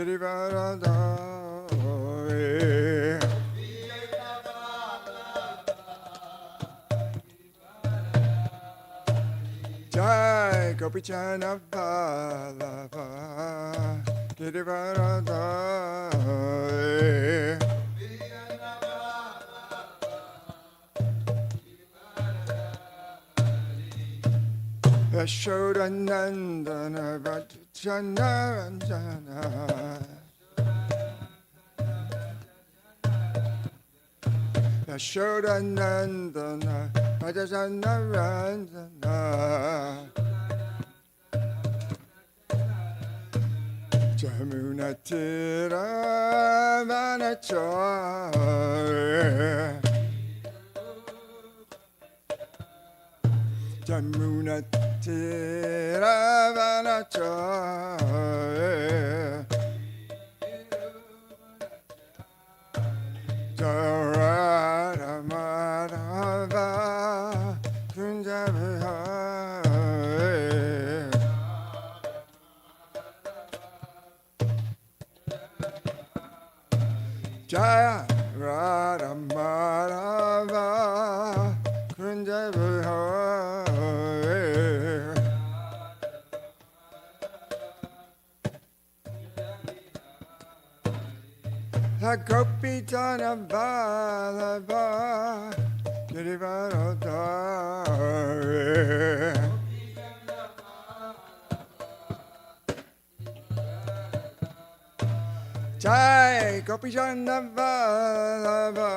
Girivarada. Jai Gopichana Vallabha Girivarada. Yashodanandana Vajana Ranjana Yashodanandana Vajana Ranjana Jamunatira Vanachara Jamunatira Vanachara Jarada Madhava Kunjabihar Jaya Radha Madhava Kunjabihar La Gopijana Vallabha Girivarada. Jai Gopijana Vallabha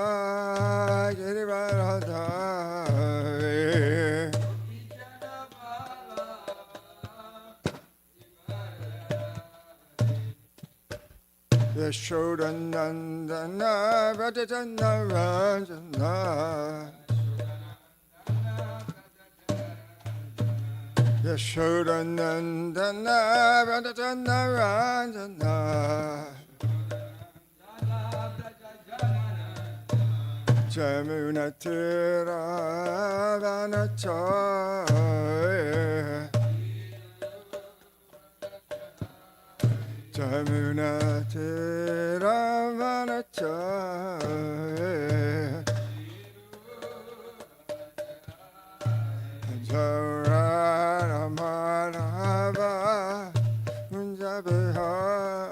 Girivarada. Yashodanandana Vajana Ranjana Yashodanandana Vajana Ranjana Jamunatira Vanachara Jamunatira Vanachara Jarada Madhava Kunjabihar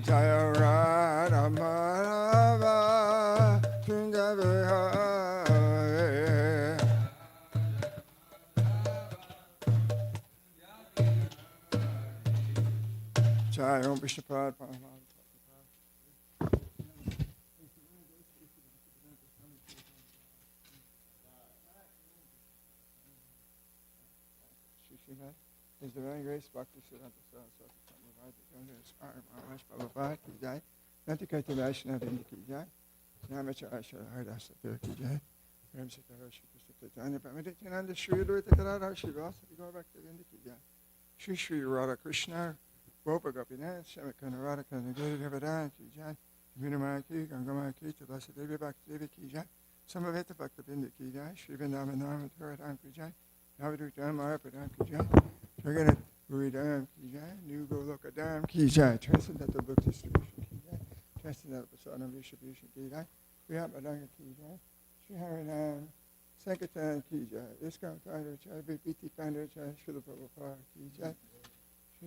Jarada Madhava Kunjabihar Jai Om Vishnupad Paramahansa. Is the very grace Bhakti Siddhanta Saraswati Samavadi Gandhara Swami Maharaj Prabhupada Ki Jai Nantikati Vaishnava Vrinda Ki Jai Namacharya Haridasa Dev Ki Jai Prem Sita Roshi Krishna Chaitanya Pramaditananda Shri Advaita Gadadhar Shri Vasadi Gaur Bhakta Vrinda Ki Jai Shri Shri Radha Krishna Gopa Gopinath Shamakana Radhaka Nagari Devadaya Ki Jai Vinamaya Ki Gangamaya Ki Tulasi Devi Bhakti Devi Ki Jai Samaveta Bhakta Vrinda Ki Jai Shri Vrindavan Nama Dharadam Ki Jai Navaduttam Marapadam Ki Jai Jagannath Puridam Ki Jai New Goloka Dam Ki Jai Transcendental Book Distribution Ki Jai Transcendental Prasadam Distribution Ki Jai Priyapadanga Ki Jai Shri Harinam Sankirtan Ki Jai ISKCON Founder Jai BPT Founder Jai Srila Prabhupada Ki Jai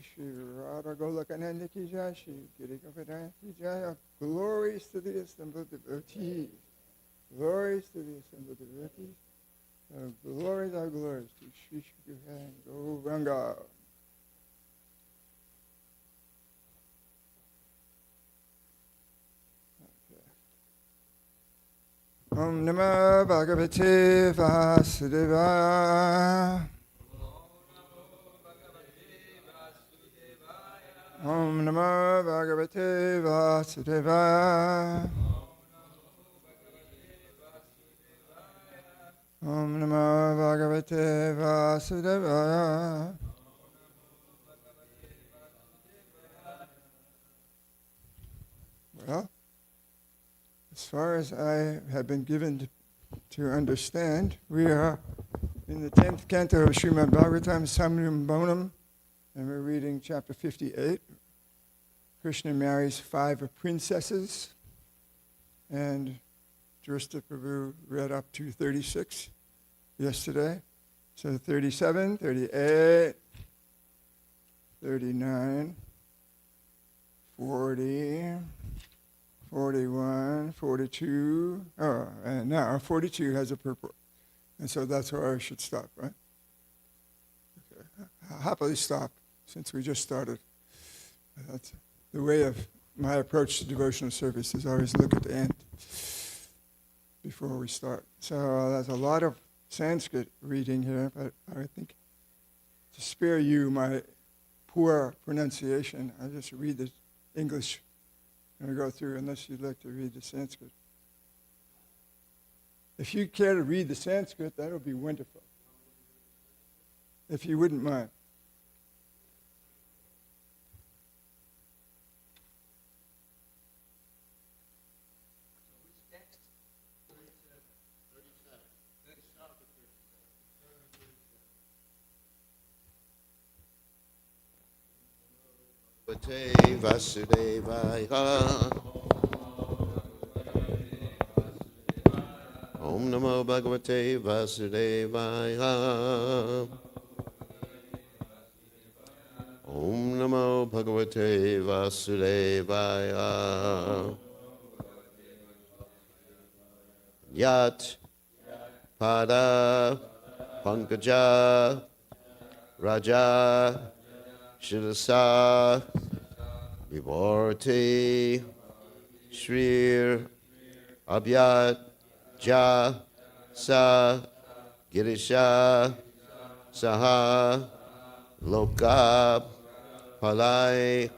Shri Radha Golokananda Ki Jai Shri Giri Govardhan Ki Jai Glories to the assembled devotees. Glories to the assembled devotees. Glories are glories to Shri Shri Guhan Gauranga. Om Namah Bhagavate Vasudevaya. Om Namah Bhagavate Vasudevaya. Om Namah Bhagavate Vasudevaya. Well, as far as I have been given to understand, we are in the 10th canto of Srimad Bhagavatam, Samyam Bonam, and we're reading chapter 58. Krishna marries 5 princesses, and Drishta Prabhu read up to 36 yesterday. So 37, 38, 39, 40, 41, 42. Oh, and now 42 has a purport. And so that's where I should stop, right? Okay. I'll happily stop since we just started. That's the way of my approach to devotional service is always look at the end before we start. So there's a lot of Sanskrit reading here, but I think to spare you my poor pronunciation, I just read the English and we go through unless you'd like to read the Sanskrit. If you care to read the Sanskrit, that would be wonderful. If you wouldn't mind. Vasudevaya. Om Namo Bhagavate Vasudevaya. Om Namo Bhagavate Vasudevaya. Yat Pada Pankaja Raja Shirasa Vivarti Shrir Abhyat Ja Sa Girisha Saha Loka Palai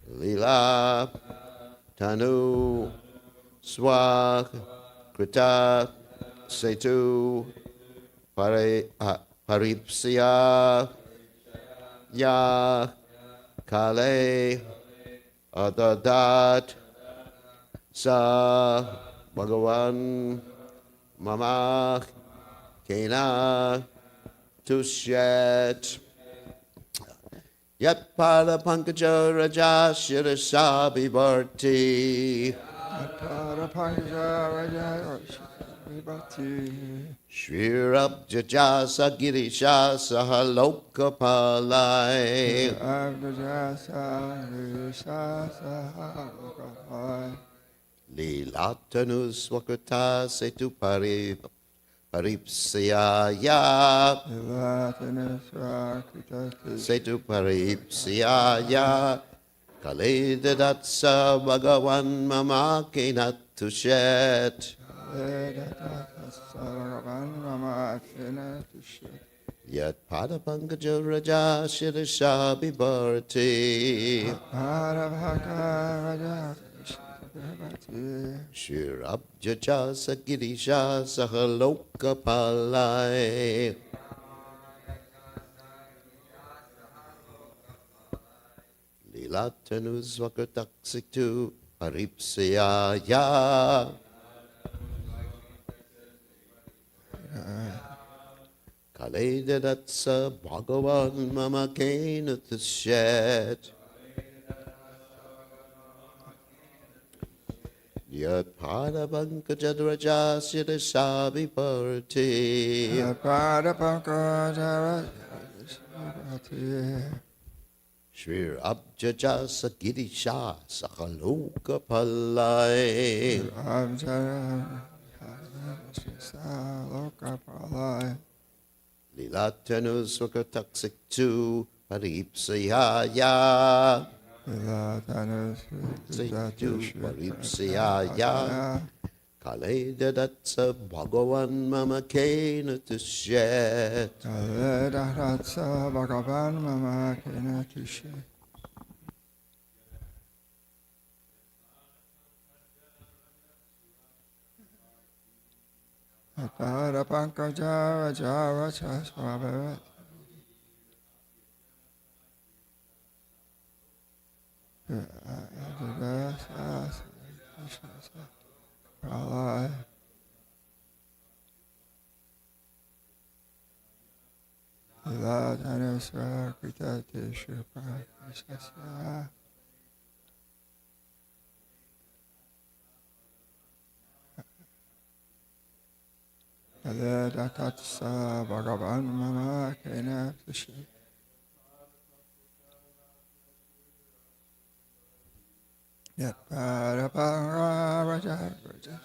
Lila Tanu Swak Krita Setu Paripsya Ya Kale Adadat Sa Bhagavan Mama Kena Tushet Yat Pada Pankaja Raja Shirasa Vivarti Yat Pada Pankaja Raja Vibhati Shrirab Jajasa Girisha Sahaloka Palai Abdajasa Girisha Sahaloka Palai Lilatanu Swakrata Setu Paripsaya Lilatanu Swakrata Setu Paripsaya Kaledadatsa Bhagavan Mama Kenatushet Yat Pada Pankaja Raja Shirasha Vivarti Shirab Jaja Sagirisha Sahaloka Palai Lilatanu Swakataksitu Paripsaya Kaledadatsa Bhagavan Mama Kenatushet Yat Pada Pankaja Raja Shirasa Vivarti Yat Pada Pankaja Vibhati Shrir Abjaja Sagirisha Sakaloka Palai Sahaloka Palai Lilatanu Swakataksik tu Paripsaya Lilatanu Paripsaya Kaledadatsa Bhagavan Mama Kenatushet Kaledadatsa Bhagavan Mama Kenatushet Pada Pankaja Raja Raja Swabhavat Pralaya Lila Dhanasva Kritate Shrupa Ishasya. Aleda Tatsa Bhagavan Mama Kena Fishi. Yat Parapara Raja Raja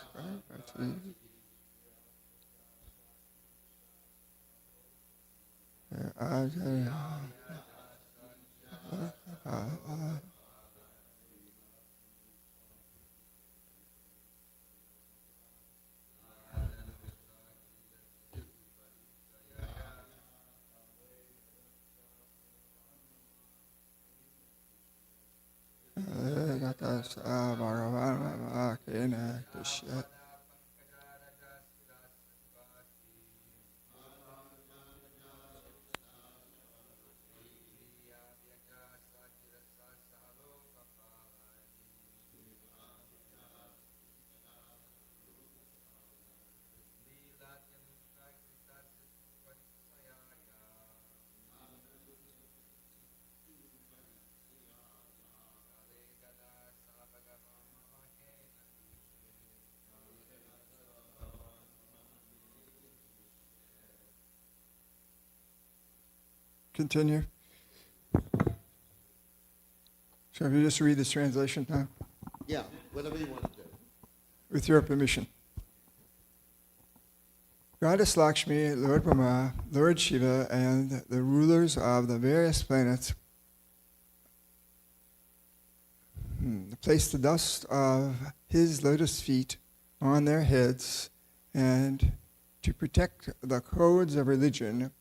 Continue. Shall we just read this translation now? Yeah, whatever you want to do. With your permission. Goddess Lakshmi, Lord Brahma, Lord Shiva, and the rulers of the various planets place the dust of his lotus feet on their heads, and to protect the codes of religion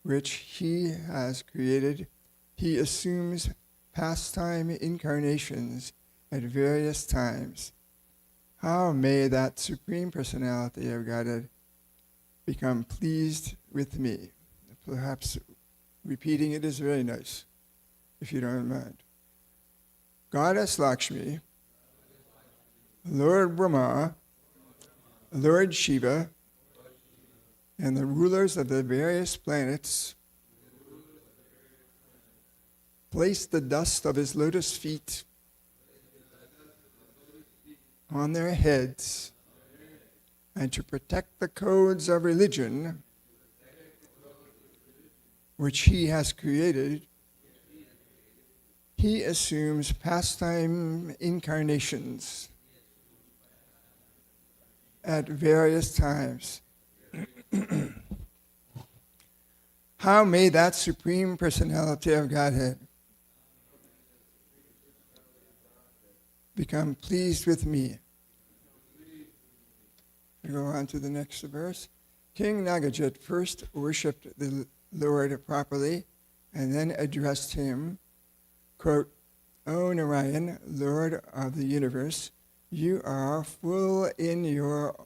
which he has created, he assumes pastime incarnations at various times. How may that Supreme Personality of Godhead become pleased with me? Perhaps repeating it is very nice, if you don't mind. Goddess Lakshmi, Lord Brahma, Lord Shiva, and the rulers of the various planets place the dust of his lotus feet on their heads, and to protect the codes of religion which he has created, he assumes pastime incarnations at various times. How may that Supreme Personality of Godhead become pleased with me? We go on to the next verse. King Nagajet first worshipped the Lord properly and then addressed him, quote, O Narayan, Lord of the universe, you are full in your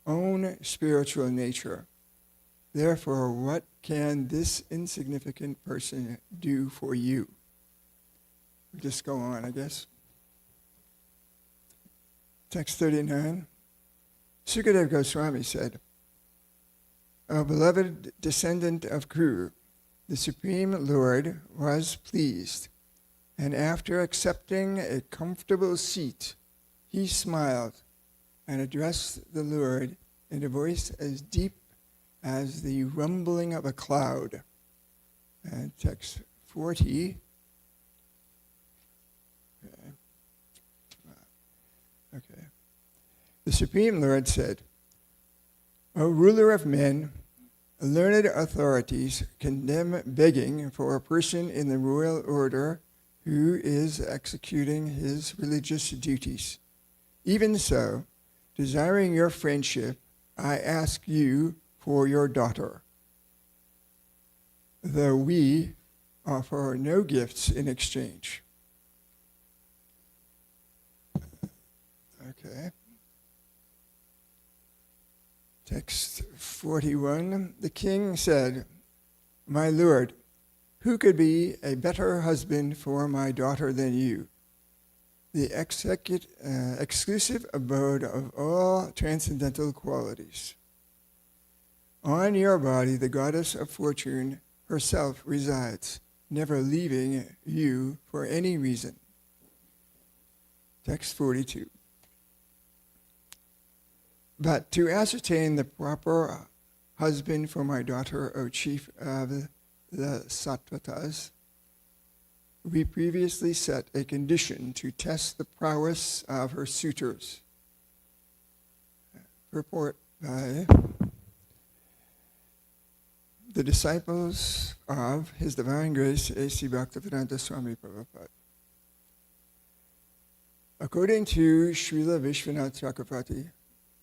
own spiritual nature. Therefore, what can this insignificant person do for you? We'll just go on, I guess. Text 39. Sukadeva Goswami said, O beloved descendant of Kuru, the Supreme Lord was pleased, and after accepting a comfortable seat, he smiled and addressed the Lord in a voice as deep as the rumbling of a cloud. And text 40. Okay. The Supreme Lord said, O ruler of men, learned authorities condemn begging for a person in the royal order who is executing his religious duties. Even so, desiring your friendship, I ask you for your daughter, though we offer no gifts in exchange. Okay. Text 41. The king said, My lord, who could be a better husband for my daughter than you, the exclusive abode of all transcendental qualities? On your body, the goddess of fortune herself resides, never leaving you for any reason. Text 42. But to ascertain the proper husband for my daughter, O chief of the Sattvatas, we previously set a condition to test the prowess of her suitors. Purport by the disciples of His Divine Grace, A.C. Bhaktivedanta Swami Prabhupada. According to Srila Vishwanath Chakravarti,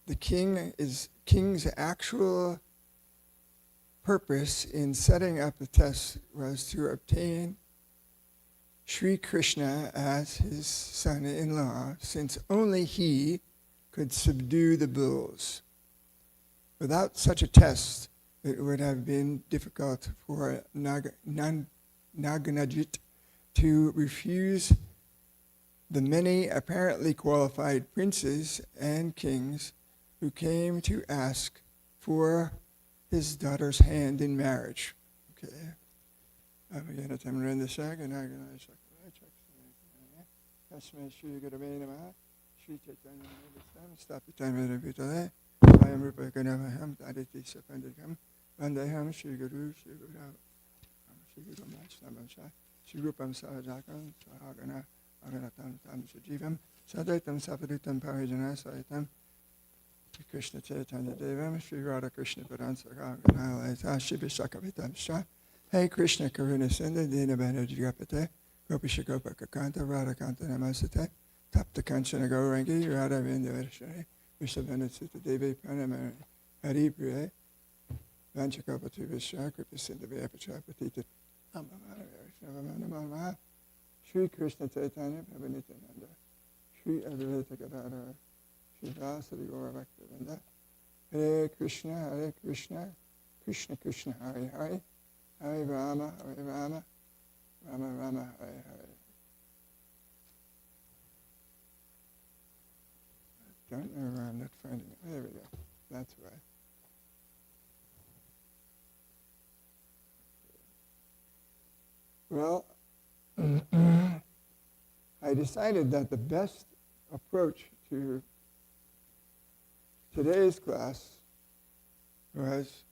the king's actual purpose in setting up the test was to obtain Sri Krishna as his son-in-law, since only he could subdue the bulls. Without such a test, it would have been difficult for Naganajit to refuse the many apparently qualified princes and kings who came to ask for his daughter's hand in marriage. Okay. Vandeham Shri Guru Shri Guru Shri Guru Vaishnava Shri Rupam Sahajakam Sahagana Aganatam Tam Sajivam Sadaitam Sapadutam Parijana Saitam Shri Krishna Chaitanya Devam Shri Radha Krishna Padansaga Ganalaita Shri Vishakavitam Shah Hey Krishna Karuna Sindha Dina Banerjee Gapate Gopisha Gopa Kakanta Radha Kanta Namasate Tapta Kanchana Gaurangi Radha Vindavarshari Vishabhanasita Devi Pranamari Hari Priya Vanchakapati Vishya Kripasinda Vyapachapatita Amamara Shri Krishna Chaitanya Prabhanitananda Shri Advaita Gadadhara Shri Vasadi Gaura Bhaktivedanta Hare Krishna Krishna Krishna Hare Hare Hare Rama Rama Rama Hare Hare. I don't know where I'm not finding it. There we go. That's right. Well, I decided that the best approach to today's class was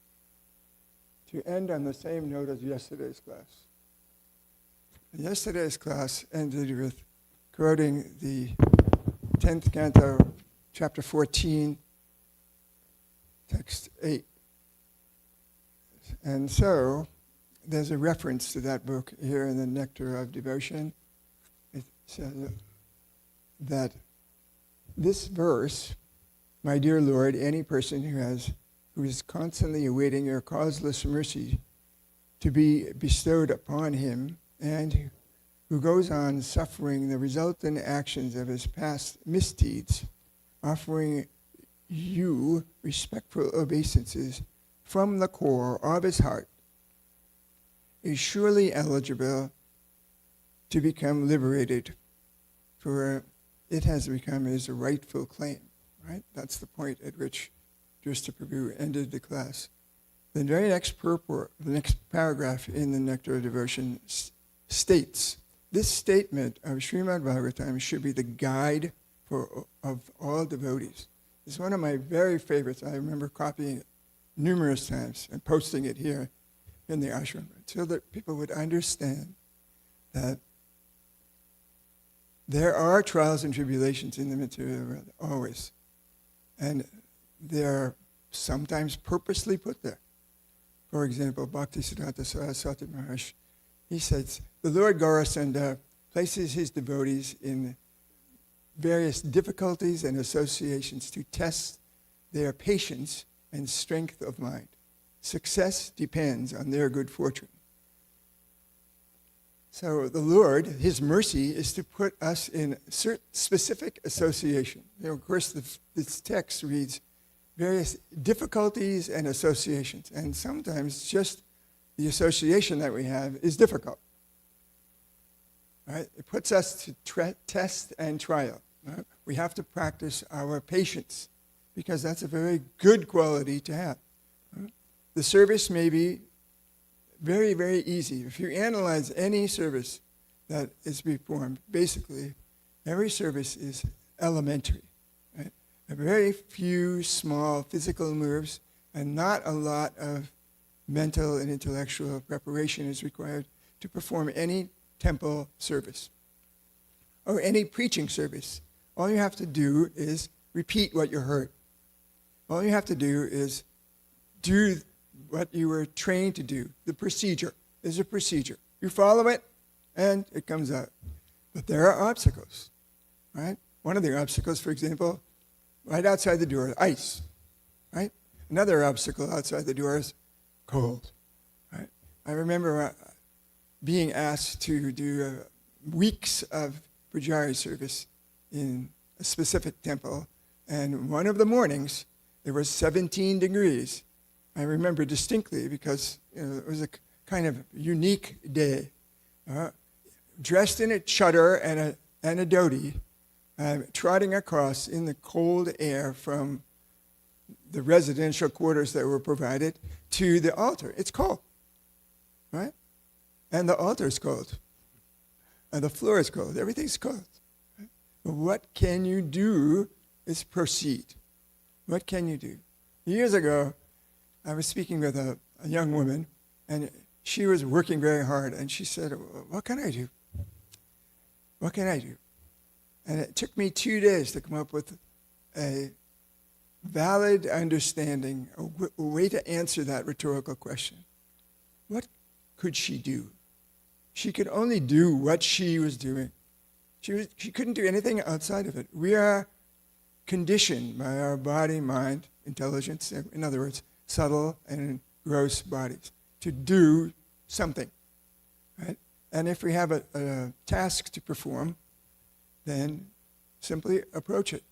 to end on the same note as yesterday's class. Yesterday's class ended with quoting the 10th canto, chapter 14, text 8. And so, there's a reference to that book here in the Nectar of Devotion. It says that this verse, my dear Lord, any person who is constantly awaiting your causeless mercy to be bestowed upon him, and who goes on suffering the resultant actions of his past misdeeds, offering you respectful obeisances from the core of his heart, is surely eligible to become liberated, for it has become his rightful claim. Right? That's the point at which Drista Prabhu ended the class. The very next purport, the next paragraph in the Nectar of Devotion states, this statement of Srimad Bhagavatam should be the guide of all devotees. It's one of my very favorites. I remember copying it numerous times and posting it here in the ashram, so that people would understand that there are trials and tribulations in the material world, always. And they're sometimes purposely put there. For example, Bhaktisiddhanta Saraswati Maharaj, he says, the Lord Gaurasunda places his devotees in various difficulties and associations to test their patience and strength of mind. Success depends on their good fortune. So the Lord, his mercy, is to put us in certain specific association. Of course, this text reads various difficulties and associations, and sometimes just the association that we have is difficult. Right? It puts us to test and trial. Right? We have to practice our patience, because that's a very good quality to have. Right? The service may be very, very easy. If you analyze any service that is performed, basically, every service is elementary. Right? A very few small physical moves and not a lot of mental and intellectual preparation is required to perform any temple service or any preaching service. All you have to do is repeat what you heard. All you have to do is do what you were trained to do. The procedure is a procedure. You follow it, and it comes out. But there are obstacles, right? One of the obstacles, for example, right outside the door, ice, right? Another obstacle outside the door is cold, right? I remember being asked to do weeks of Pujari service in a specific temple, and one of the mornings, it was 17 degrees. I remember distinctly because it was a kind of unique day. Dressed in a chadar and a dhoti, trotting across in the cold air from the residential quarters that were provided to the altar. It's cold, right? And the altar is cold. And the floor is cold. Everything's cold. Right? But what can you do is proceed. What can you do? Years ago, I was speaking with a young woman, and she was working very hard, and she said, what can I do? What can I do? And it took me 2 days to come up with a valid understanding, a way to answer that rhetorical question. What could she do? She could only do what she was doing. She couldn't do anything outside of it. We are conditioned by our body, mind, intelligence, in other words, subtle and gross bodies, to do something, right? And if we have a task to perform, then simply approach it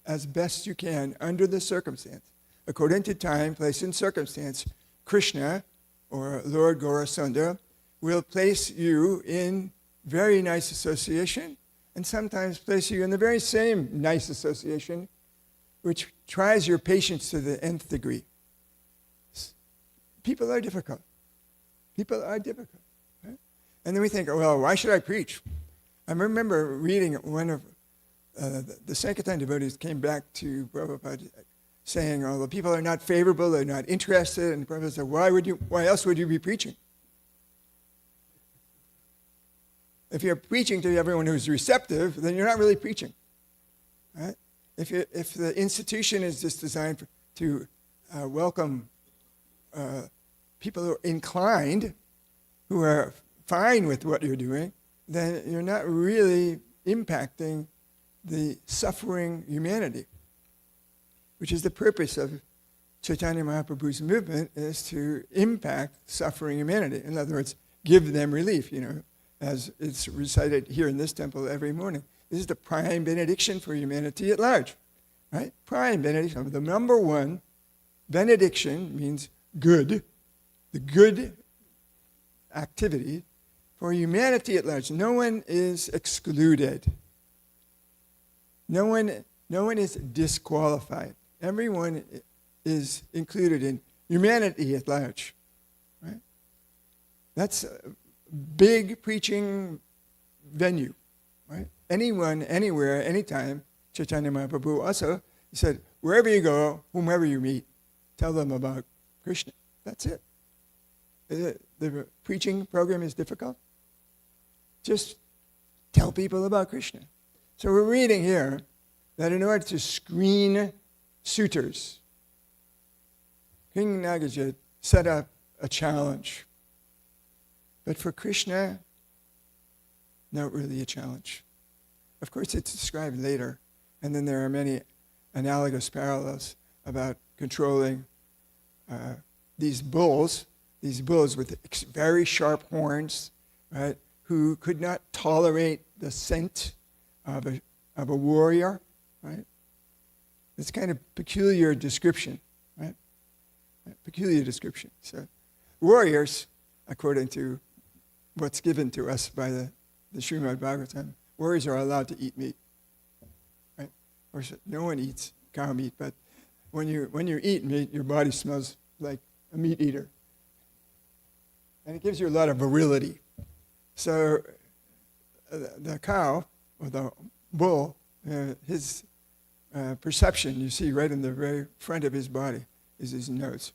as best you can under the circumstance. According to time, place, and circumstance, Krishna, or Lord Gaurasundara, will place you in very nice association, and sometimes place you in the very same nice association, which tries your patience to the nth degree. People are difficult. People are difficult. Right? And then we think, well, why should I preach? I remember reading one of the Sankirtan devotees came back to Prabhupada saying, oh, the people are not favorable, they're not interested. And Prabhupada said, why else would you be preaching? If you're preaching to everyone who's receptive, then you're not really preaching. Right? If the institution is just designed to welcome people who are inclined, who are fine with what you're doing, then you're not really impacting the suffering humanity, which is the purpose of Chaitanya Mahaprabhu's movement, is to impact suffering humanity. In other words, give them relief, as it's recited here in this temple every morning. This is the prime benediction for humanity at large, right? Prime benediction. The number one benediction means good, the good activity for humanity at large. No one is excluded. No one is disqualified. Everyone is included in humanity at large, right? That's a big preaching venue, right? Anyone, anywhere, anytime. Chaitanya Mahaprabhu also, he said, wherever you go, whomever you meet, tell them about Krishna. That's it. The preaching program is difficult. Just tell people about Krishna. So we're reading here that in order to screen suitors, King Nagajit set up a challenge. But for Krishna, not really a challenge. Of course, it's described later, and then there are many analogous parallels about controlling these bulls with very sharp horns, right, who could not tolerate the scent of a warrior, right? It's kind of peculiar description, right? Peculiar description. So warriors, according to what's given to us by the Srimad Bhagavatam, warriors are allowed to eat meat, right? Of course, no one eats cow meat, but when you eat meat, your body smells like a meat eater. and it gives you a lot of virility. So the cow, or the bull, his perception, you see right in the very front of his body, is his nose.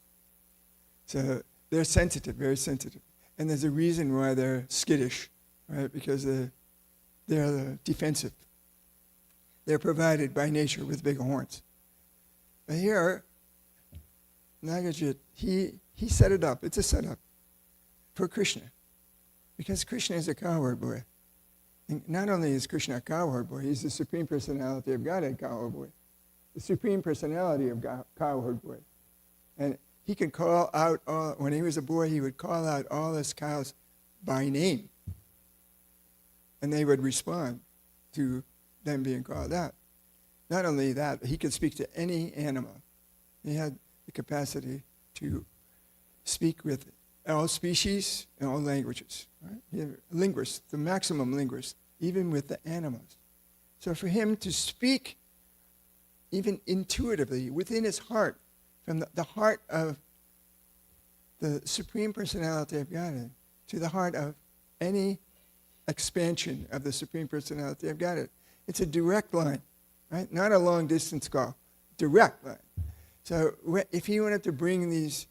So they're sensitive, very sensitive. And there's a reason why they're skittish, right? Because they're defensive. They're provided by nature with big horns. But here, Nagajit, he set it up. It's a setup for Krishna. Because Krishna is a cowherd boy. And not only is Krishna a cowherd boy, he's the Supreme Personality of Godhead cowherd boy. The Supreme Personality of cowherd boy. And he can call out, when he was a boy, he would call out all his cows by name. And they would respond to them being called out. Not only that, he could speak to any animal. He had the capacity to speak with all species and all languages. Right? He had a linguist, the maximum linguist, even with the animals. So for him to speak even intuitively within his heart, from the heart of the Supreme Personality of Godhead to the heart of any expansion of the Supreme Personality of Godhead. It's a direct line, right? Not a long distance call, direct line. So if he wanted to bring these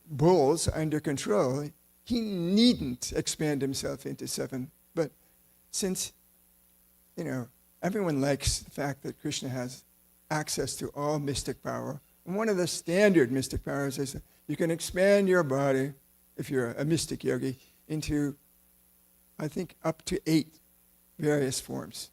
bulls under control, he needn't expand himself into 7. But since, everyone likes the fact that Krishna has access to all mystic power, and one of the standard mystic powers is that you can expand your body, if you're a mystic yogi, into, I think, up to 8 various forms.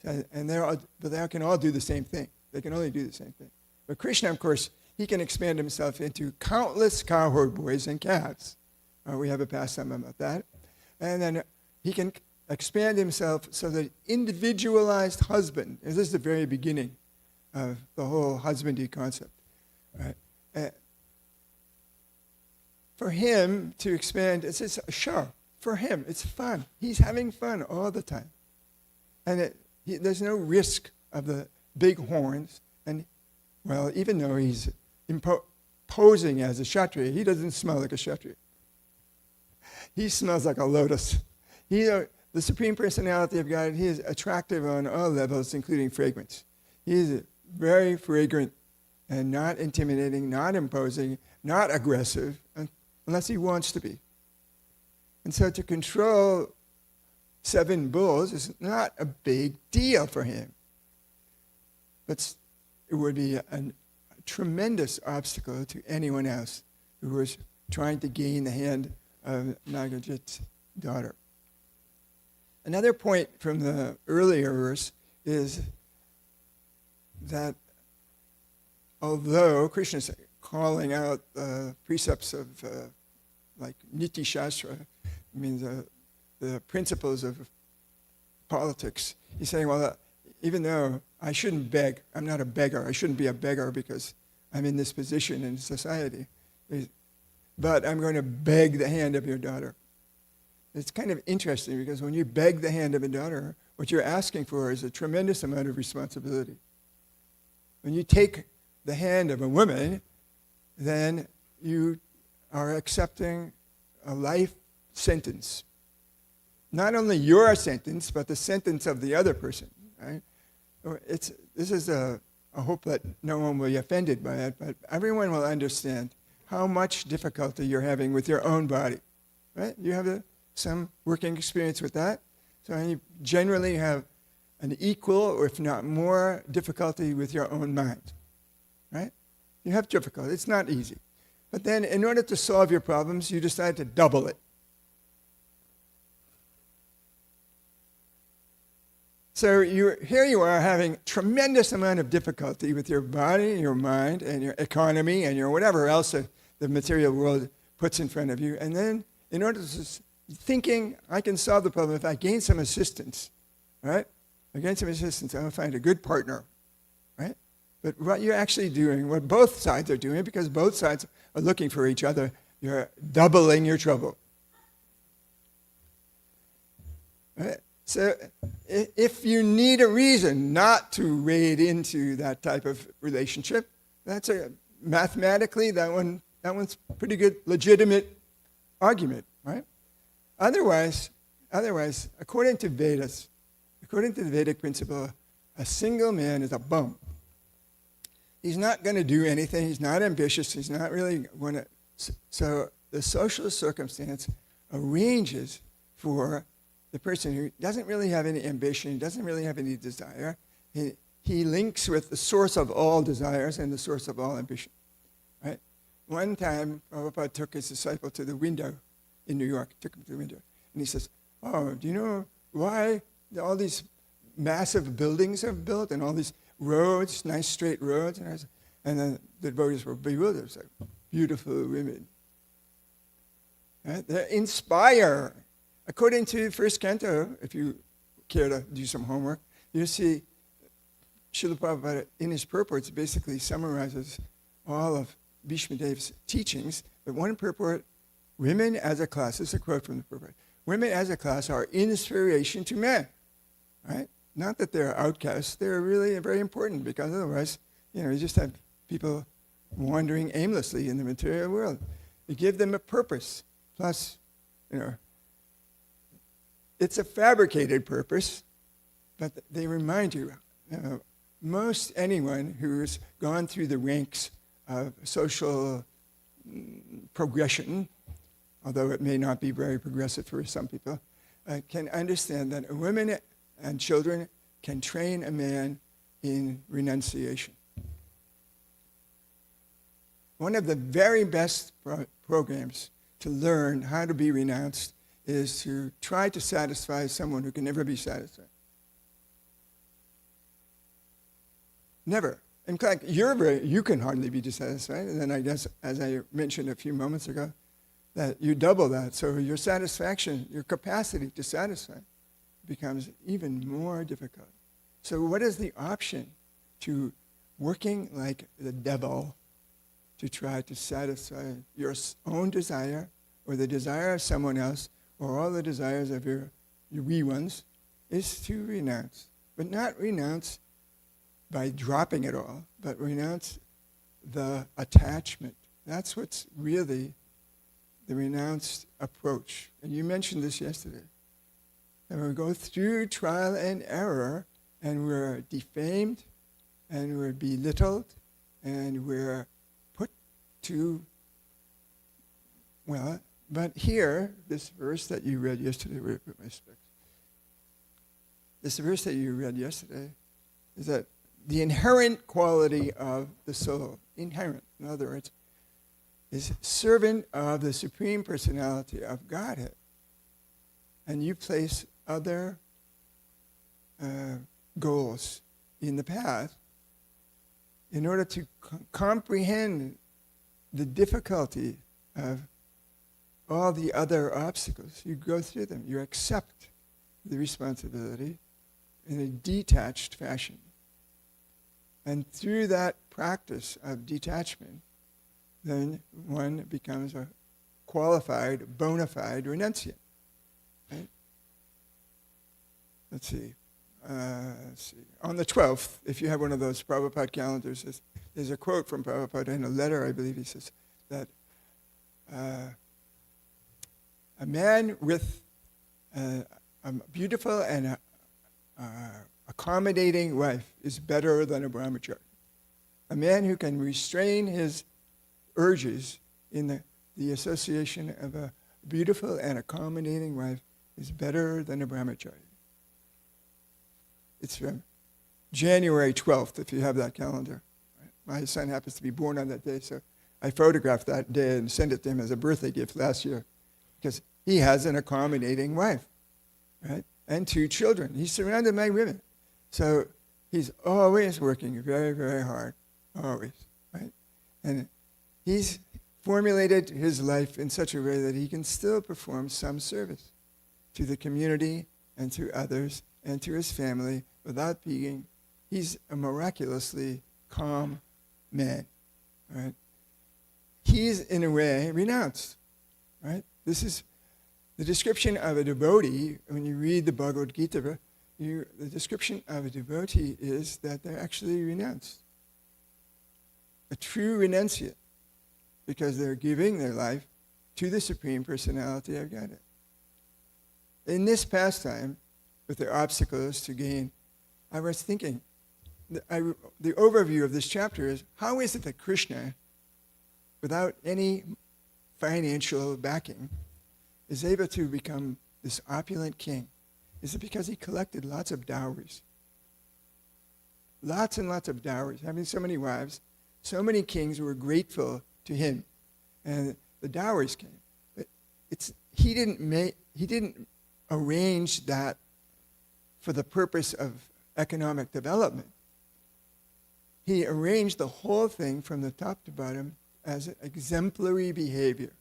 And they can all do the same thing. They can only do the same thing. But Krishna, of course, he can expand himself into countless cowherd boys and calves. We have a pastime about that. And then he can expand himself so that individualized husband, and this is the very beginning of the whole husbandry concept. Right? For him to expand, it's just a show. For him, it's fun. He's having fun all the time. And there's no risk of the big horns. And, well, even though he's posing as a Kshatriya, he doesn't smell like a Kshatriya. He smells like a lotus. The Supreme Personality of God, he is attractive on all levels, including fragrance. He is very fragrant and not intimidating, not imposing, not aggressive, unless he wants to be. And so to control 7 bulls is not a big deal for him. But it would be a tremendous obstacle to anyone else who was trying to gain the hand of Nagajit's daughter. Another point from the earlier verse is that although Krishna is calling out the precepts of like Niti Shastra, the principles of politics, he's saying, well, even though I shouldn't beg, I'm not a beggar, I shouldn't be a beggar because I'm in this position in society, but I'm going to beg the hand of your daughter. It's kind of interesting because when you beg the hand of a daughter, what you're asking for is a tremendous amount of responsibility. When you take the hand of a woman, then you are accepting a life sentence. Not only your sentence, but the sentence of the other person. Right? This is a hope that no one will be offended by it, but everyone will understand how much difficulty you're having with your own body. Right? You have some working experience with that. So you generally have an equal, or if not more, difficulty with your own mind. Right? You have difficulty. It's not easy. But then in order to solve your problems, you decide to double it. So here you are having tremendous amount of difficulty with your body, your mind, and your economy, and your whatever else the material world puts in front of you. And then in order to thinking, I can solve the problem if I gain some assistance, right? I gain some assistance, I'll find a good partner, right? But what you're actually doing, what both sides are doing, because both sides are looking for each other, you're doubling your trouble. Right? So if you need a reason not to wade into that type of relationship, mathematically, that one's pretty good, legitimate argument, right? Otherwise, according to Vedas, according to the Vedic principle, a single man is a bum. He's not going to do anything. He's not ambitious. He's not really going to. So the social circumstance arranges for the person who doesn't really have any ambition, doesn't really have any desire. He links with the source of all desires and the source of all ambition, right? One time, Prabhupada took his disciple to the window in New York, took him to the window, and he says, "Oh, do you know why all these massive buildings are built and all these roads, nice straight roads?" And then the devotees were bewildered. It's like, beautiful women. Right? They inspire. According to first canto, if you care to do some homework, you see Srila Prabhupada in his purports basically summarizes all of Bhishmadeva's teachings. But one purport, women as a class, this is a quote from the purport, women as a class are inspiration to men, right? Not that they're outcasts, they're really very important, because otherwise, you just have people wandering aimlessly in the material world. You give them a purpose, plus, it's a fabricated purpose, but they remind you, most anyone who's gone through the ranks of social progression, although it may not be very progressive for some people, can understand that women and children can train a man in renunciation. One of the very best programs to learn how to be renounced is to try to satisfy someone who can never be satisfied. Never. In fact, you can hardly be dissatisfied. And then I guess, as I mentioned a few moments ago, that you double that. So your satisfaction, your capacity to satisfy becomes even more difficult. So what is the option to working like the devil to try to satisfy your own desire or the desire of someone else or all the desires of your wee ones is to renounce. But not renounce by dropping it all, but renounce the attachment. That's what's really the renounced approach. And you mentioned this yesterday. And we go through trial and error, and we're defamed, and we're belittled, and we're put to, but here, this verse that you read yesterday, where I put my specs. This verse that you read yesterday is that the inherent quality of the soul, inherent, in other words, is servant of the Supreme Personality of Godhead. And you place other goals in the path in order to comprehend the difficulty of all the other obstacles. You go through them. You accept the responsibility in a detached fashion. And through that practice of detachment, then one becomes a qualified, bona fide renunciant. Right? Let's see. On the 12th, if you have one of those Prabhupada calendars, there's a quote from Prabhupada in a letter, I believe he says, that a man with a beautiful and accommodating wife is better than a brahmachari. A man who can restrain his urges in the association of a beautiful and accommodating wife is better than a brahmachari. It's from January 12th, if you have that calendar. My son happens to be born on that day, so I photographed that day and sent it to him as a birthday gift last year, because he has an accommodating wife, right? And 2 children. He's surrounded by women. So he's always working very, very hard, always, right? And he's formulated his life in such a way that he can still perform some service to the community and to others and to his family without being, he's a miraculously calm man, right? He's, in a way, renounced, right? This is the description of a devotee. When you read the Bhagavad Gita, the description of a devotee is that they're actually renounced. A true renunciate, because they're giving their life to the Supreme Personality of Godhead. In this pastime, with the obstacles to gain, I was thinking, the overview of this chapter is, how is it that Krishna, without any financial backing, is able to become this opulent king? Is it because he collected lots of dowries? Lots and lots of dowries. Having so many wives, so many kings were grateful to him, and the dowries came. But he didn't arrange that for the purpose of economic development. He arranged the whole thing from the top to bottom as an exemplary behavior.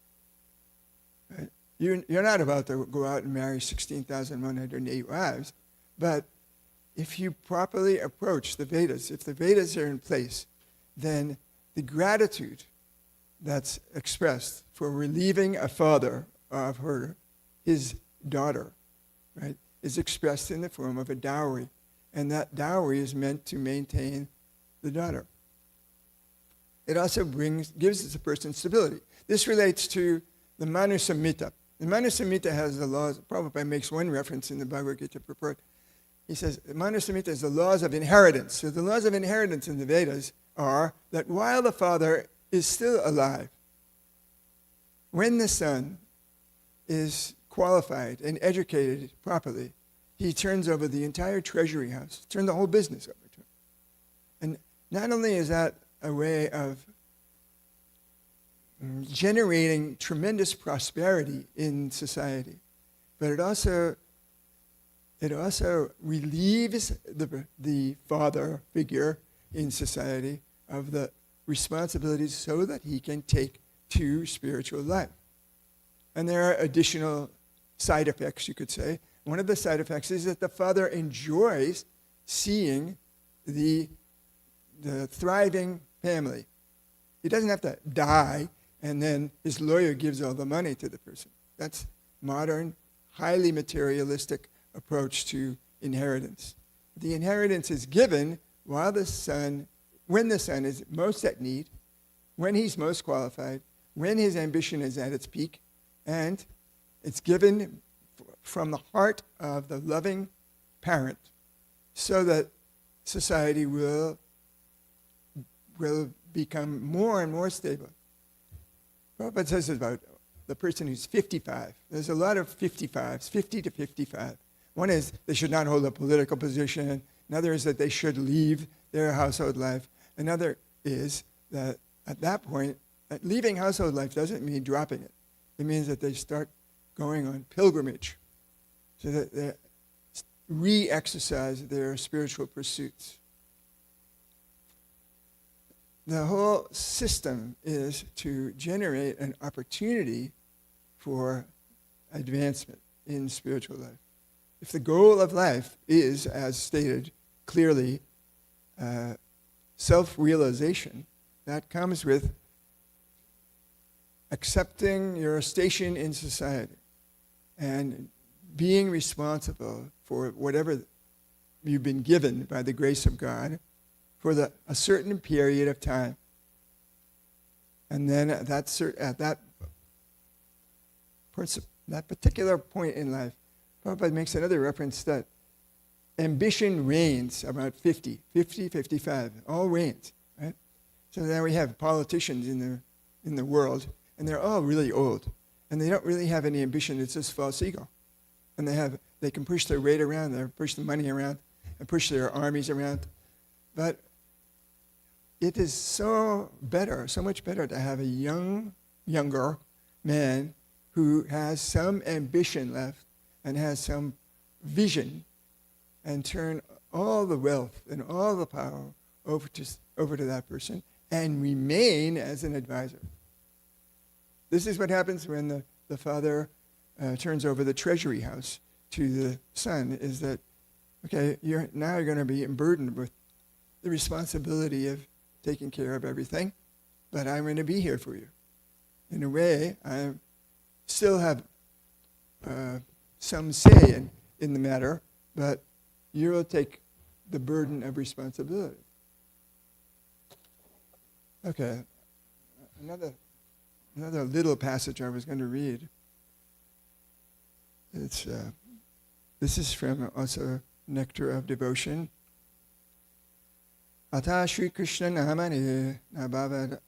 Right? You're not about to go out and marry 16,108 wives, but if you properly approach the Vedas, if the Vedas are in place, then the gratitude that's expressed for relieving a father of his daughter, right, is expressed in the form of a dowry. And that dowry is meant to maintain the daughter. It also gives the person stability. This relates to the Manu Samhita. The Manu Samhita has the laws. Prabhupada makes one reference in the Bhagavad Gita purport. He says, Manu Samhita is the laws of inheritance. So the laws of inheritance in the Vedas are that while the father is still alive, when the son is qualified and educated properly, he turns over the entire treasury house, turns the whole business over to him. And not only is that a way of generating tremendous prosperity in society, but it also relieves the father figure in society of the responsibilities so that he can take to spiritual life. And there are additional side effects, you could say. One of the side effects is that the father enjoys seeing the thriving family. He doesn't have to die and then his lawyer gives all the money to the person. That's modern, highly materialistic approach to inheritance. The inheritance is given when the son is most at need, when he's most qualified, when his ambition is at its peak, and it's given from the heart of the loving parent so that society will become more and more stable. Prabhupada says about the person who's 55. There's a lot of 55s, 50 to 55. One is they should not hold a political position. Another is that they should leave their household life. Another is that at that point, leaving household life doesn't mean dropping it. It means that they start going on pilgrimage so that they re-exercise their spiritual pursuits. The whole system is to generate an opportunity for advancement in spiritual life. If the goal of life is, as stated clearly, self-realization, that comes with accepting your station in society and being responsible for whatever you've been given by the grace of God for a certain period of time. And then at that particular point in life, Prabhupada makes another reference that ambition reigns about 50, 55, all reigns, right? So now we have politicians in the world, and they're all really old, and they don't really have any ambition. It's just false ego, and they can push their weight around, they push the money around, and push their armies around, but it is so much better to have a younger man who has some ambition left and has some vision and turn all the wealth and all the power over to that person and remain as an advisor. This is what happens when the father turns over the treasury house to the son, is that, okay, you're going to be burdened with the responsibility of taking care of everything, but I'm going to be here for you. In a way, I still have some say in the matter, but you will take the burden of responsibility. Okay, another another little passage I was going to read. It's this is from also Nectar of Devotion. Ata Shri Krishna Namane Nabhavad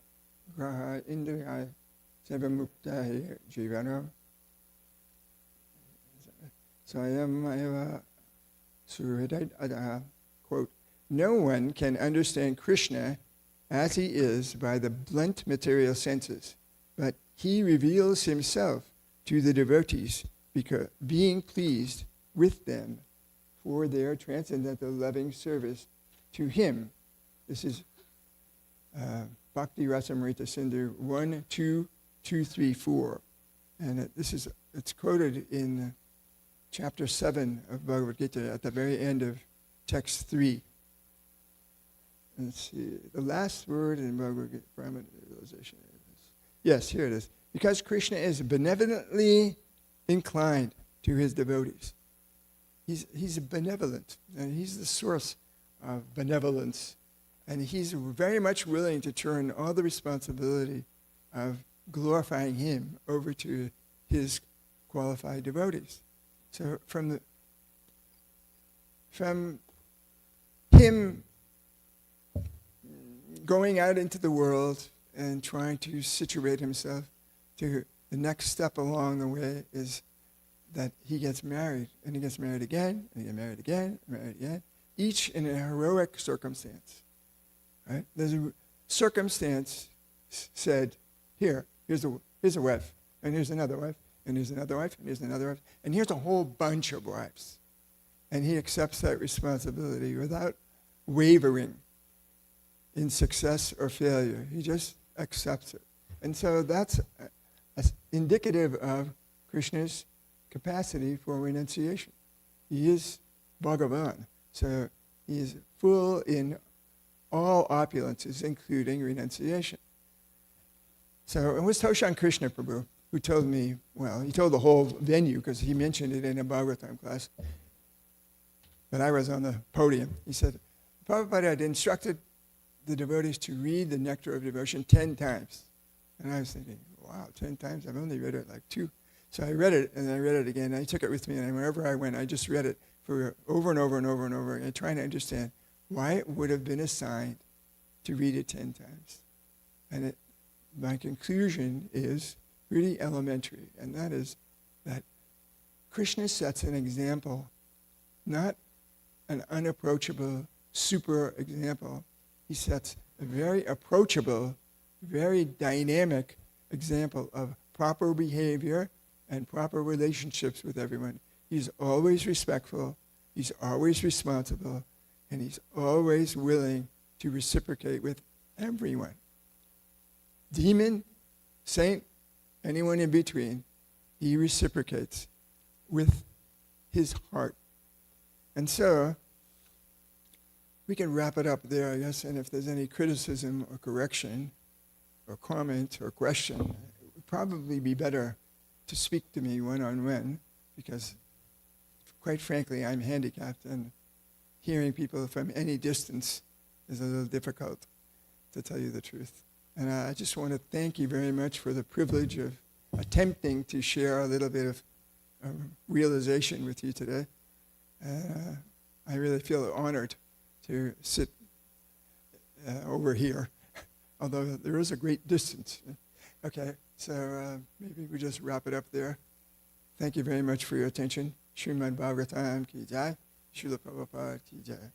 Graha Indriya Sevamukta Jivano Swayam Eva Suhridad Ada. Quote, no one can understand Krishna as he is by the blunt material senses, but he reveals himself to the devotees because being pleased with them for their transcendental loving service to him. This is Bhakti Rasamrita Sindhu 1, 2, 2, 3, 4. And it's quoted in chapter 7 of Bhagavad Gita at the very end of text 3. Let's see, the last word in Bhagavad Gita, Brahman realization. Yes, here it is. Because Krishna is benevolently inclined to his devotees. He's benevolent, and he's the source of benevolence. And he's very much willing to turn all the responsibility of glorifying him over to his qualified devotees. So from him going out into the world and trying to situate himself to the next step along the way is that he gets married, and he gets married again, and he gets married again, married again, each in a heroic circumstance. Right? There's a circumstance said, here's a wife, and here's another wife, and here's another wife, and here's another wife, and here's a whole bunch of wives. And he accepts that responsibility without wavering in success or failure. He just accepts it. And so that's indicative of Krishna's capacity for renunciation. He is Bhagavan, so he is full in all opulences, including renunciation. So it was Toshan Krishna Prabhu who told me, well, he told the whole venue because he mentioned it in a Bhagavatam class, but I was on the podium. He said, Prabhupada had instructed the devotees to read the Nectar of Devotion 10 times. And I was thinking, wow, 10 times? I've only read it like 2. So I read it, and I read it again. I took it with me, and wherever I went, I just read it for over and over and over and over again, trying to understand why it would have been assigned to read it 10 times. And my conclusion is really elementary, and that is that Krishna sets an example, not an unapproachable super example. He sets a very approachable, very dynamic example of proper behavior and proper relationships with everyone. He's always respectful, he's always responsible, and he's always willing to reciprocate with everyone. Demon, saint, anyone in between, he reciprocates with his heart. And so, we can wrap it up there, I guess, and if there's any criticism or correction or comment or question, it would probably be better to speak to me one-on-one, because quite frankly, I'm handicapped, and hearing people from any distance is a little difficult, to tell you the truth. And I just want to thank you very much for the privilege of attempting to share a little bit of realization with you today. I really feel honored to sit over here, although there is a great distance. Okay, so maybe we just wrap it up there. Thank you very much for your attention. Srimad Bhagavatam ki jai, Srila Prabhupada ki jai.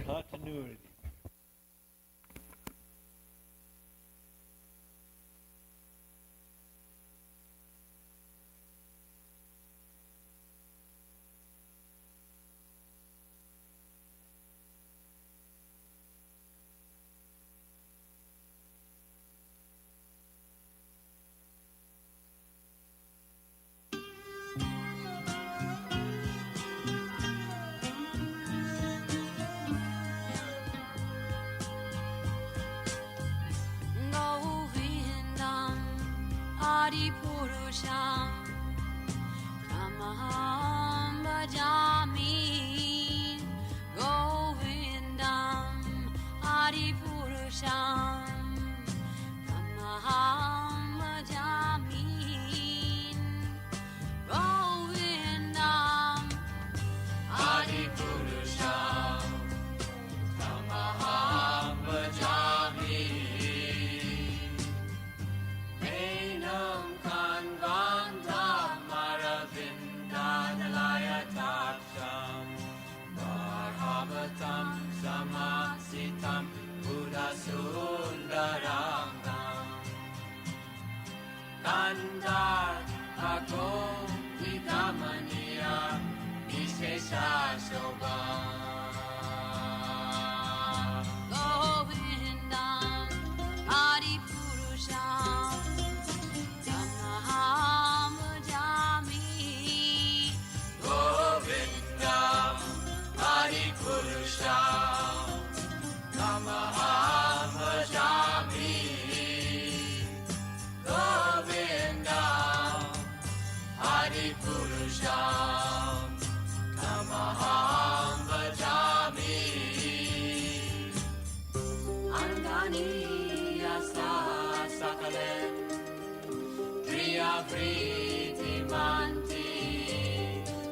Continuity. Adipurusham Tamaham Bhajami Govindam Adipurusham Tamaham Bhajami Govindam Adipurusham Tamaham Bhajami Enam Kanvandam Maravindanalayataksham Bharavatam Samasitam Buddhasundarangam Kandar Agom Vidamaniya Vishesha Shobham Govindam Adipurusham Tamaham Bhajami Govindam Adipurusham Tamaham Bhajami Govindam Adipurusham Tamaham Bhajami Angani Yasa Sakalen Priya Priti Manti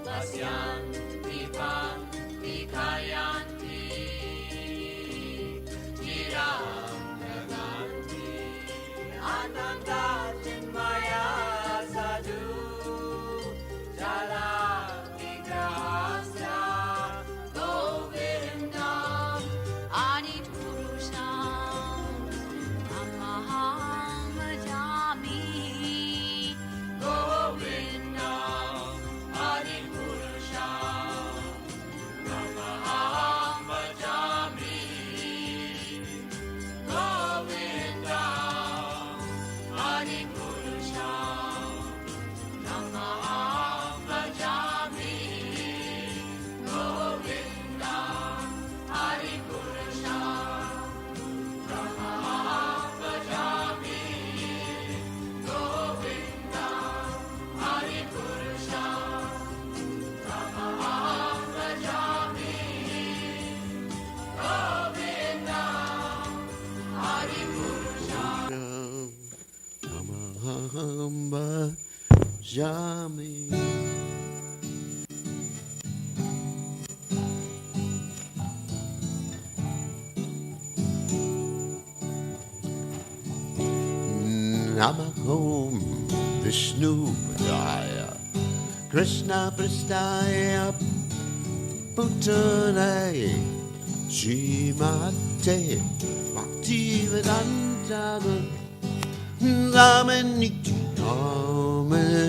Vasyanti Panti Kayanti Chiram Naganti Ananda Chinmaya Sadhu Jala Vigrahasya Govindam Adipurusham Tamaham Bhajami Govindam Adipurusham Tamaham Bhajami Govindam Adipurusham Tamaham Bhajami Govindam Adipurusham Tamaham Bhajami Govindam Adipurusham Tamaham Bhajami Govindam Adipurusham Tamaham Bhajami. Namahom Vishnu Padaya Krishna Prasthaya Bhuttanaya Srimate Bhaktivedanta Namaniti Namanaya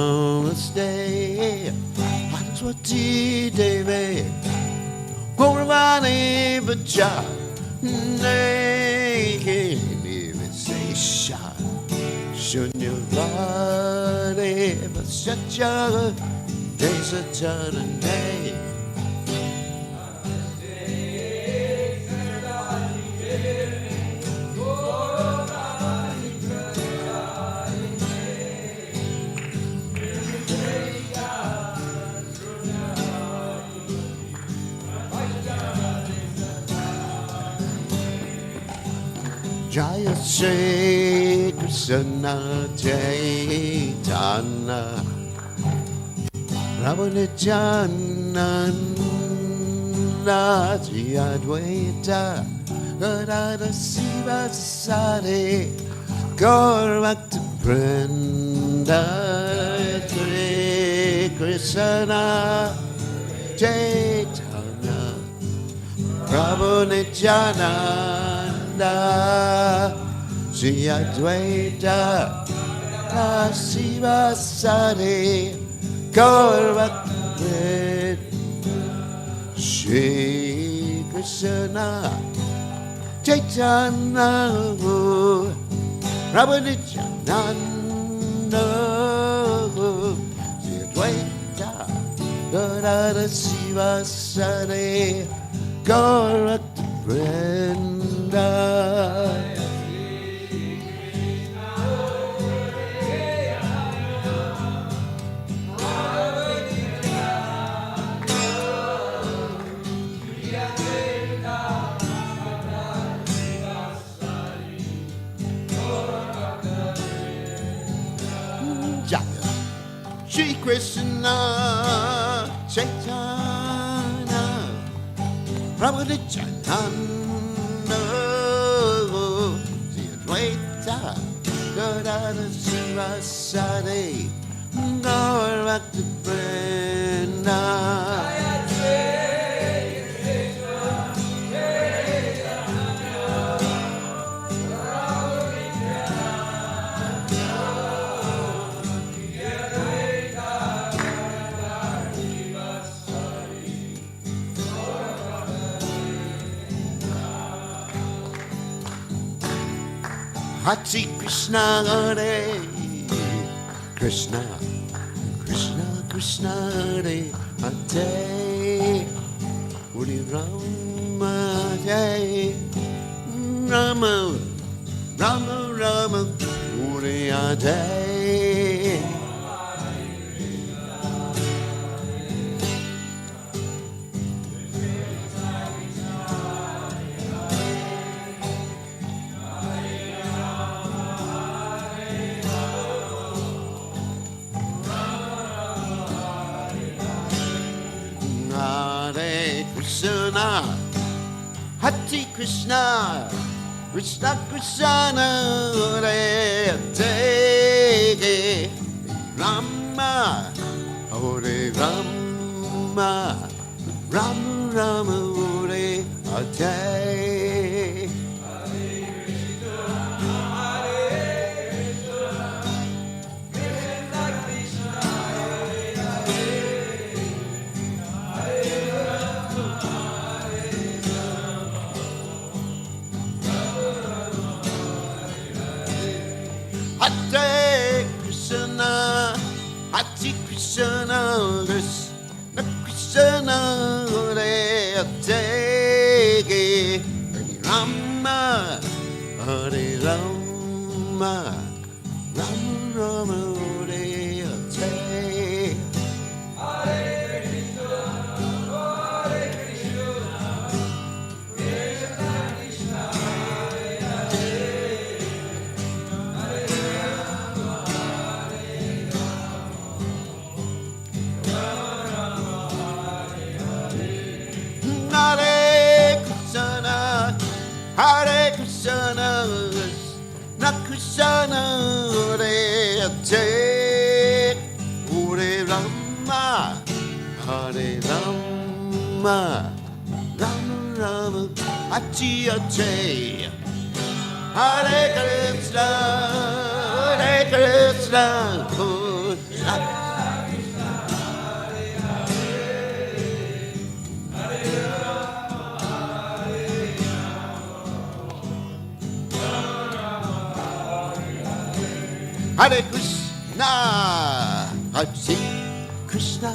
Namaste Saraswati Devi Gauravani Vacha Neke Nivesesha Shunyavani Vasacha Desacharane Jaya Shri Krishna Chaitanya Prabhu Nityananda Shri Advaita Gadada Siva Sari Gaur Bhakta Vrinda Shri Krishna Chaitanya Prabhu Nityananda Shri Advaita Siva Sari Gaur Bhakta Shri Krishna Chaitanya Prabhu Nityananda Sri Advaita Gadadhara Sivasari Gaurata Vrinda Shri Krishna Chaitanya Prabhu Nityananda Sri Advaita Gadadhara Sivasari Gaurata Vrinda Hare Krishna, Hare Krishna, Krishna Krishna, Hare Hare, Hare Rama, Hare Rama, Rama Rama, Hare Hare. Krishna, Hare Krishna, Krishna Krishna, Hare Hare, Rama, Hare Rama, Rama Rama, Hare Hare. Hare Krishna, Hare Krishna, Krishna Krishna, Hare Hare, Hare Rama, Hare Rama, Rama Rama, Hare Hare. Hare Krishna, Krishna Krishna, Hare Hare, Hare Rama, Hare Rama, Rama Rama, Hare Hare. Hare Krishna, Hare Krishna, Krishna. Hare Krishna, Hare Krishna,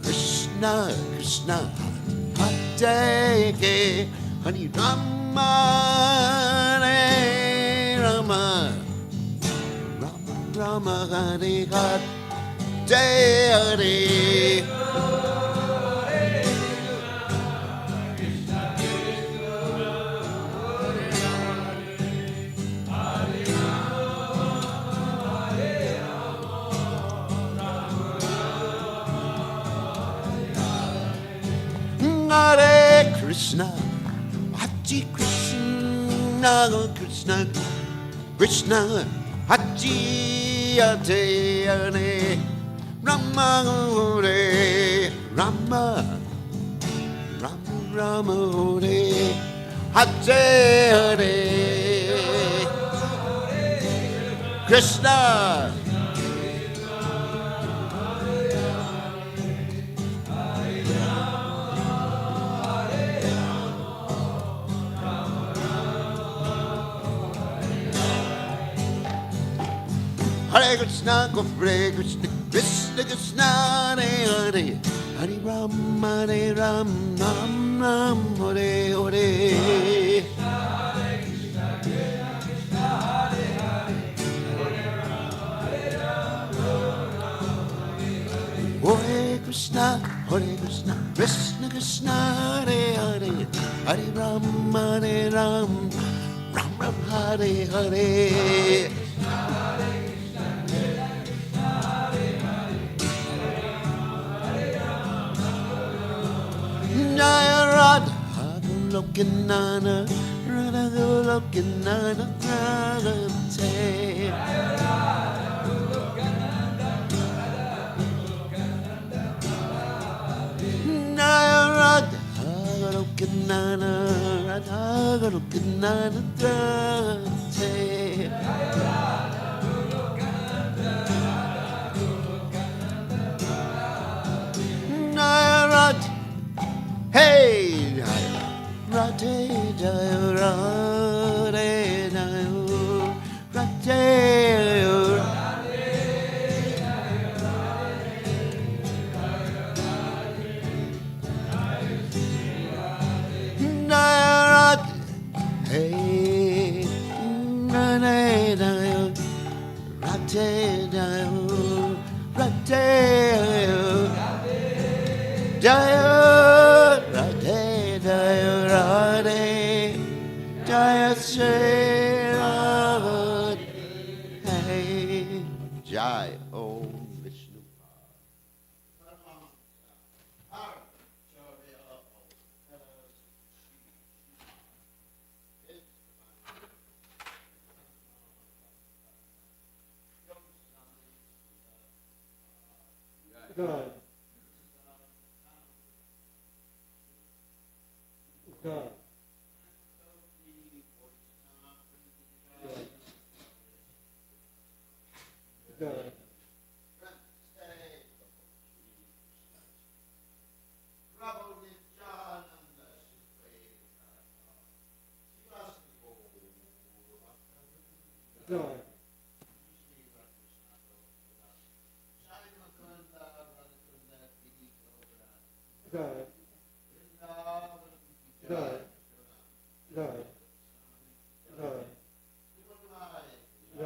Krishna Krishna, Hare Hare Rama, Hare Rama, Rama Rama, Hare Hare. Hare Krishna, Hare Krishna, Krishna Krishna, Hare Hare, Rama Hare Rama, Rama Rama, Hare Hare, Krishna. Hare Krishna, Hare Krishna, Krishna Krishna, Hare Hare, Hare Ram, Ram Ram, Hare Hare. Hare Krishna, Krishna Krishna, Hare Hare, Hare Ram, Ram Ram, Hare Hare. Jaya Radha Golokanana, Radha Golokanana, Radha Te. Jaya Radha Golokanana, Radha Golokanana, Radha Te. Jaya Radha. Hey, Rade, Jaya, Rade, Jaya, Rade, Jaya, Rade, hey, Rade, Jaya, Rade, Jaya, Rade, Jaya, Radhe, Jaya, Radhe, Jaya, Shri Radhe, Jai, Om Vishnu. God. God. God. God. God. God. God. God.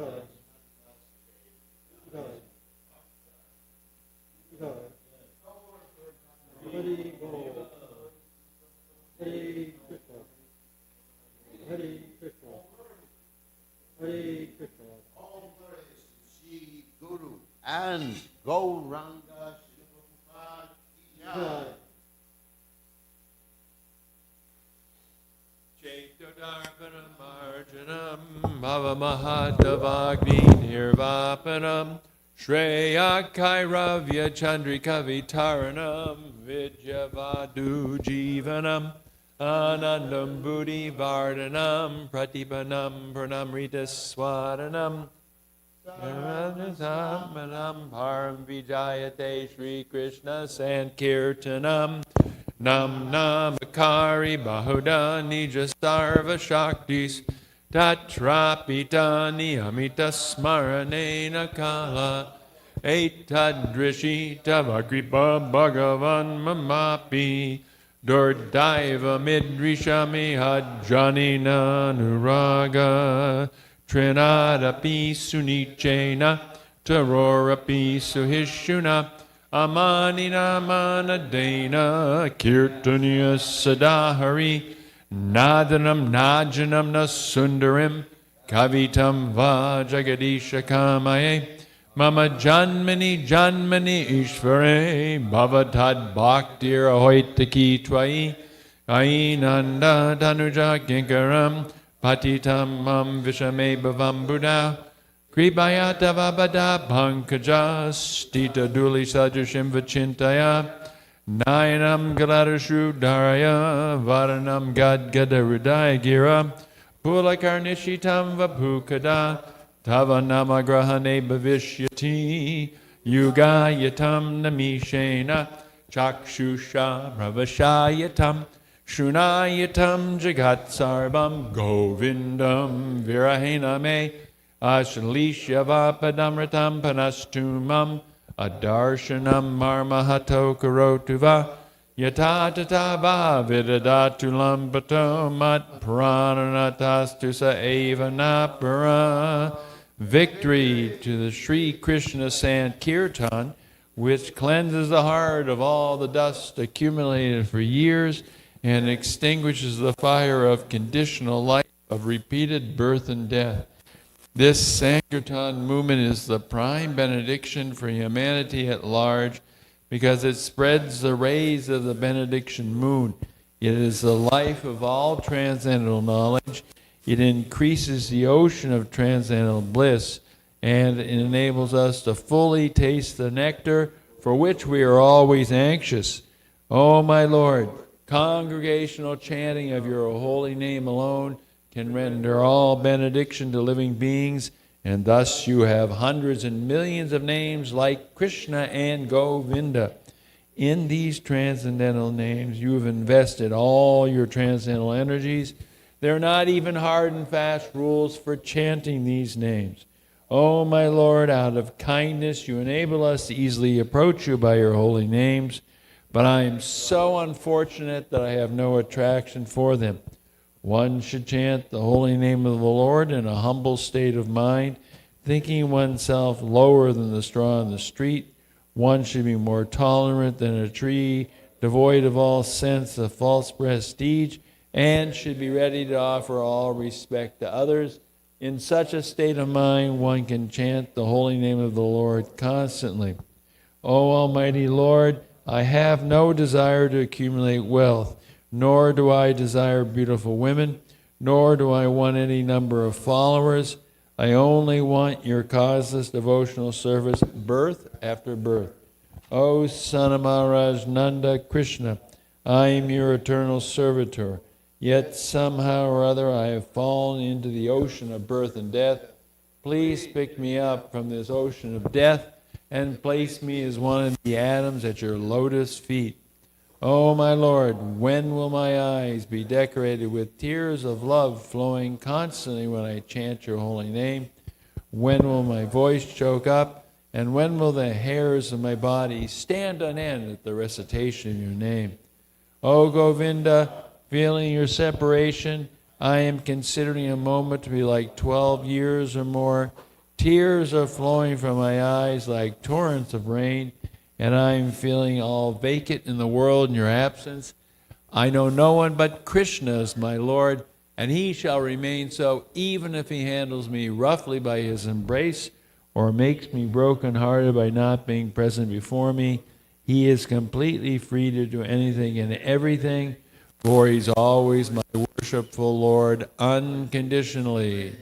God. God. God. Hari Bol. Hari Krishna. Hari Krishna. Hari Krishna. All praise to Sri Guru and Gauranga Shri God. Chaitodarpanam Arjanam Bhavamahadavagni Nirvapanam Shreya Kairavya Chandrikavitaranam Vidyavadu Jivanam Anandam Buddhi Vardhanam Pratipanam Pranamrita Swadanam Samanam Param Vijayate Shri Krishna Sankirtanam Nam Namakari Bahuda Nija Sarva Shaktis Tatrapitani Amita Smaranena Kala Etadrishi Tavakripa Bhagavan Mamapi Durdaiva Midrishami Hadjanina Nuraga Trinadapi Sunichena Tarorapi Suhishuna Amanina Manadena Kirtaniya Sadahari Nadanam Najanam Nasundarim Kavitam Vajagadisha Kamaye Mama Janmani Janmani Ishvare Bhavatad Bhaktir Ahoitaki Twai Ainanda Tanuja Kinkaram Patitam Mam Vishame Bhavam Buddha Kribayata Vabada Pankaja Stita Duli Sadrashim Vachintaya Nayanam Galadashu Dharaya Varanam Gad Gadarudaya Gira Pulakarnishitam Vapukada Tava Namagrahane Bhavishyati Yugayatam Namishena Chakshusha Pravashayatam Shunayatam Jagat Sarvam Govindam Virahena Me Ashalishyavapadamritam panastumam adarshanam marmahato karotuva yatatava vidadatulam pato mat prananatastusa eva napara. Victory to the Sri Krishna Sankirtan, which cleanses the heart of all the dust accumulated for years and extinguishes the fire of conditional life, of repeated birth and death. This Sankirtan movement is the prime benediction for humanity at large because it spreads the rays of the benediction moon. It is the life of all transcendental knowledge. It increases the ocean of transcendental bliss, and it enables us to fully taste the nectar for which we are always anxious. O my Lord, congregational chanting of your holy name alone can render all benediction to living beings, and thus you have hundreds and millions of names like Krishna and Govinda. In these transcendental names, you have invested all your transcendental energies. There are not even hard and fast rules for chanting these names. O my Lord, out of kindness you enable us to easily approach you by your holy names, but I am so unfortunate that I have no attraction for them. One should chant the holy name of the Lord in a humble state of mind, thinking oneself lower than the straw in the street. One should be more tolerant than a tree, devoid of all sense of false prestige, and should be ready to offer all respect to others. In such a state of mind, one can chant the holy name of the Lord constantly. O Almighty Lord, I have no desire to accumulate wealth, nor do I desire beautiful women, nor do I want any number of followers. I only want your causeless devotional service, birth after birth. O Son of Maharaj Nanda Krishna, I am your eternal servitor. Yet somehow or other I have fallen into the ocean of birth and death. Please pick me up from this ocean of death and place me as one of the atoms at your lotus feet. O my Lord, when will my eyes be decorated with tears of love flowing constantly when I chant your holy name? When will my voice choke up? And when will the hairs of my body stand on end at the recitation of your name? O Govinda, feeling your separation, I am considering a moment to be like 12 years or more. Tears are flowing from my eyes like torrents of rain, and I am feeling all vacant in the world in your absence. I know no one but Krishna as my Lord, and he shall remain so even if he handles me roughly by his embrace or makes me broken-hearted by not being present before me. He is completely free to do anything and everything, for he's always my worshipful Lord unconditionally.